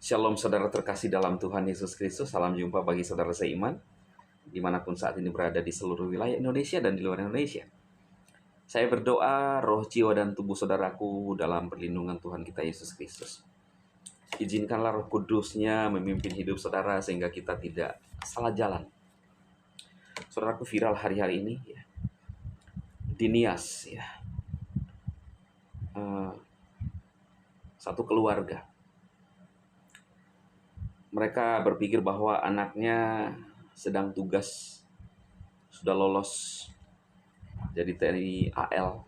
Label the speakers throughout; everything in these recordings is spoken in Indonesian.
Speaker 1: Shalom saudara terkasih dalam Tuhan Yesus Kristus. Salam jumpa bagi saudara seiman dimanapun saat ini berada di seluruh wilayah Indonesia dan di luar Indonesia. Saya berdoa roh, jiwa, dan tubuh saudaraku dalam perlindungan Tuhan kita Yesus Kristus. Izinkanlah roh kudusnya memimpin hidup saudara sehingga kita tidak salah jalan. Saudaraku, viral hari-hari ini ya, di Nias ya, satu keluarga. Mereka berpikir bahwa anaknya sedang tugas, sudah lolos jadi TNI AL.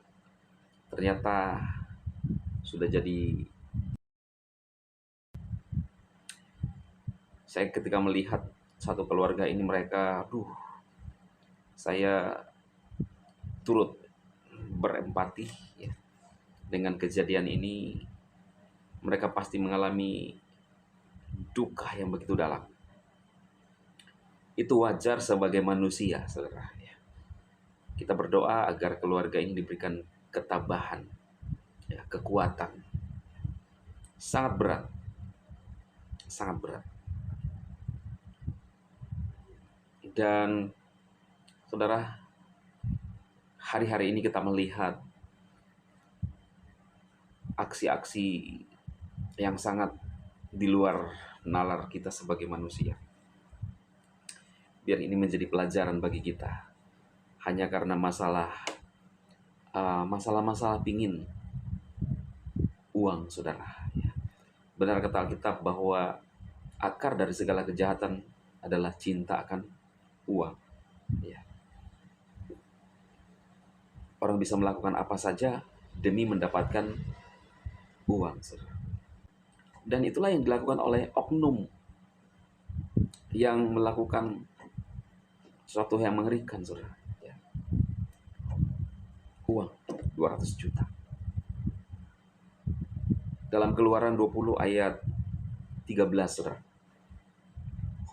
Speaker 1: Ternyata sudah jadi. Saya ketika melihat satu keluarga ini, mereka, saya turut berempati ya, dengan kejadian ini. Mereka pasti mengalami duka yang begitu dalam. Itu wajar sebagai manusia, saudara. Kita berdoa agar keluarga ini diberikan ketabahan, ya, kekuatan. Sangat berat, sangat berat. Dan saudara, hari-hari ini kita melihat aksi-aksi yang sangat di luar nalar kita sebagai manusia. Biar ini menjadi pelajaran bagi kita. Hanya karena masalah-masalah pingin uang, saudara. Benar kata Alkitab bahwa akar dari segala kejahatan adalah cinta akan uang. Ya. Orang bisa melakukan apa saja demi mendapatkan uang, saudara. Dan itulah yang dilakukan oleh oknum yang melakukan sesuatu yang mengerikan, saudara. Ya. Uang 200 juta. Dalam Keluaran 20 ayat 13, saudara.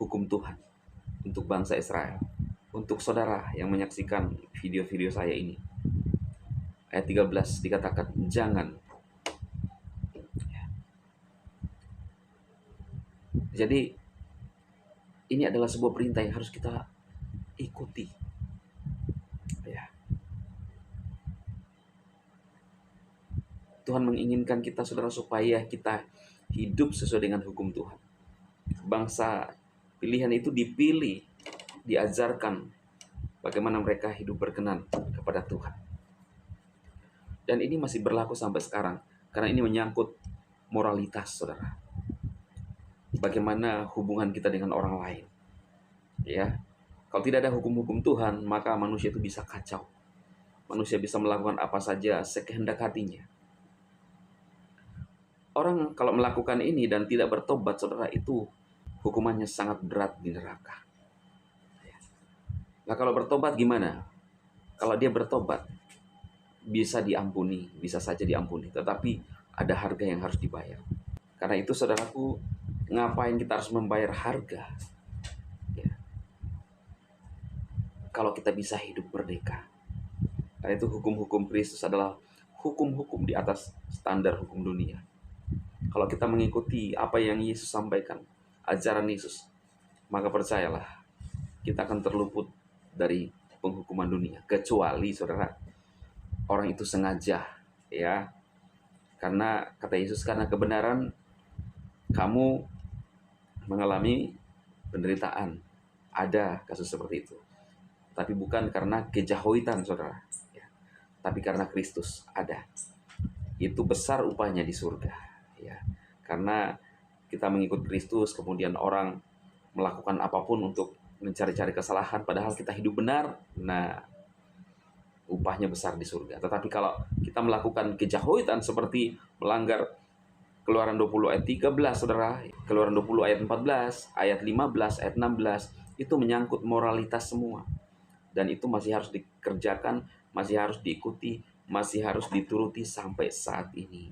Speaker 1: Hukum Tuhan untuk bangsa Israel. Untuk saudara yang menyaksikan video-video saya ini. Ayat 13 dikatakan, jangan. Jadi ini adalah sebuah perintah yang harus kita ikuti. Ya. Tuhan menginginkan kita, saudara, supaya kita hidup sesuai dengan hukum Tuhan. Bangsa pilihan itu dipilih, diajarkan bagaimana mereka hidup berkenan kepada Tuhan. Dan ini masih berlaku sampai sekarang, karena ini menyangkut moralitas, saudara. Bagaimana hubungan kita dengan orang lain. Ya. Kalau tidak ada hukum-hukum Tuhan, maka manusia itu bisa kacau. Manusia bisa melakukan apa saja sekehendak hatinya. Orang kalau melakukan ini dan tidak bertobat, saudara, itu hukumannya sangat berat di neraka. Nah, kalau bertobat gimana? Kalau dia bertobat, bisa diampuni, bisa saja diampuni. Tetapi ada harga yang harus dibayar. Karena itu, saudaraku, ngapain kita harus membayar harga? Ya. Kalau kita bisa hidup merdeka. Karena itu hukum-hukum Kristus adalah hukum-hukum di atas standar hukum dunia. Kalau kita mengikuti apa yang Yesus sampaikan, ajaran Yesus, maka percayalah, kita akan terluput dari penghukuman dunia. Kecuali, saudara, orang itu sengaja, ya. Karena kata Yesus, karena kebenaran kamu mengalami penderitaan. Ada kasus seperti itu. Tapi bukan karena kejahoitan, saudara. Ya. Tapi karena Kristus ada. Itu besar upahnya di surga. Ya. Karena kita mengikut Kristus, kemudian orang melakukan apapun untuk mencari-cari kesalahan, padahal kita hidup benar, nah upahnya besar di surga. Tetapi kalau kita melakukan kejahoitan seperti melanggar Keluaran 20 ayat 13, saudara, Keluaran 20 ayat 14, ayat 15, ayat 16, itu menyangkut moralitas semua. Dan itu masih harus dikerjakan, masih harus diikuti, masih harus dituruti sampai saat ini.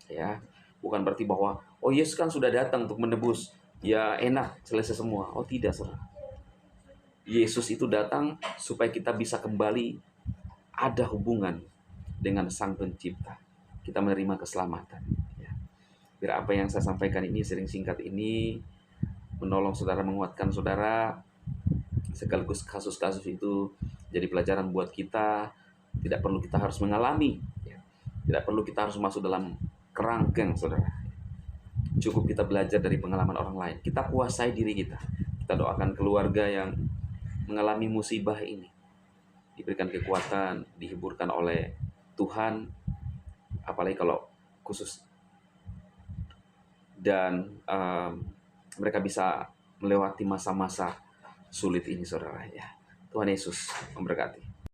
Speaker 1: Ya, bukan berarti bahwa, oh Yesus kan sudah datang untuk menebus, ya enak, selesai semua. Oh tidak, saudara. Yesus itu datang supaya kita bisa kembali ada hubungan dengan Sang Pencipta. Kita menerima keselamatan. Biar apa yang saya sampaikan ini, sering singkat ini, menolong saudara, menguatkan saudara, sekaligus kasus-kasus itu jadi pelajaran buat kita. Tidak perlu kita harus mengalami, ya. Tidak perlu kita harus masuk dalam kerangkeng, saudara. Cukup kita belajar dari pengalaman orang lain. Kita kuasai diri kita. Kita doakan keluarga yang mengalami musibah ini diberikan kekuatan, dihiburkan oleh Tuhan, apalagi kalau khusus, dan mereka bisa melewati masa-masa sulit ini, saudara, ya. Tuhan Yesus memberkati.